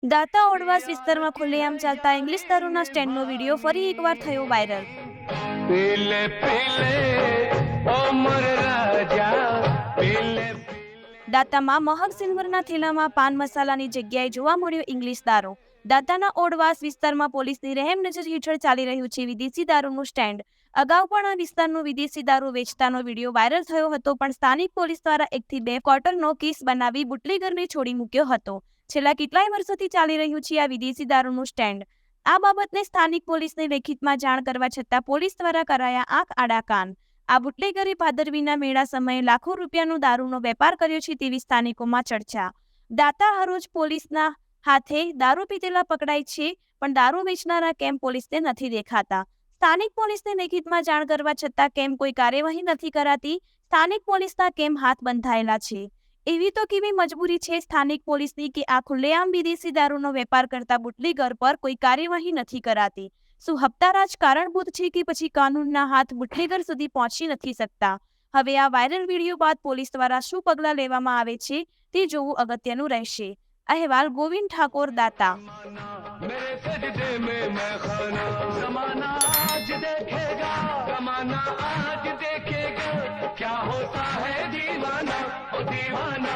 દાતા ઓડવાસ વિસ્તારમાં ખુલ્લેઆમ ચાલતા ઇંગ્લિશ દારૂના સ્ટેન્ડનો વિડીયો ફરી એકવાર થયો વાયરલ। પીલે પીલે ઓ મોર રાજા પીલે। દાતામાં મહક સિલ્વરના થેલામાં પાન મસાલાની જગ્યાએ જોવા મળ્યો ઇંગ્લિશ દારૂ। દાતાના ઓડવાસ વિસ્તારમાં પોલીસની રહેમ નજર હેઠળ ચાલી રહ્યું છે વિદેશી દારૂનું સ્ટેન્ડ। અગાઉ પણ આ વિસ્તારનું વિદેશી દારૂ વેચતાનો વિડીયો વાયરલ થયો હતો, પણ સ્થાનિક પોલીસ દ્વારા 1 થી 2 ક્વાર્ટરનો કેસ બનાવી બુટલેગરને છોડી મૂક્યો હતો। છેલ્લા કેટલાય વર્ષોથી ચાલી રહ્યું છે આ વિદેશી દારૂનું સ્ટેન્ડ। આ બાબતને સ્થાનિક પોલીસને લેખિતમાં જાણ કરવા છતાં પોલીસ દ્વારા કરાયા આંખ આડા કાન। આ બુટલેગરે ભાદરવીના મેળા સમયે લાખો રૂપિયાનો દારૂનો વેપાર કર્યો છે તેવી સ્થાનિકોમાં ચર્ચા। દાતા હરોજ પોલીસના હાથે દારૂ પીધેલા પકડાય છે, પણ દારૂ વેચનારા કેમ પોલીસને નથી દેખાતા? સ્થાનિક પોલીસને લેખિતમાં જાણ કરવા છતાં કેમ કોઈ કાર્યવાહી નથી કરાતી? સ્થાનિક પોલીસના કેમ હાથ બંધાયેલા છે? એવી તો કેવી મજબૂરી છે સ્થાનિક પોલીસની કે આ ખુલ્લેઆમ વિદેશી દારૂનો વેપાર કરતા બુટલેગર પર કોઈ કાર્યવાહી નથી કરાતી? શું હપ્તારાજ કારણભૂત છે કે પછી કાનૂનના હાથ બુટલેગર સુધી પહોંચી નથી શકતા? હવે આ વાયરલ વિડીયો બાદ પોલીસ દ્વારા શું પગલાં લેવામાં આવે છે તે જોવું અગત્યનું રહેશે। અહેવાલ ગોવિંદ ઠાકોર, દાતા। मेरे सजदे में मैं खाना जमाना आज देखेगा, जमाना आज देखेगा क्या होता है दीवाना ओ दीवाना।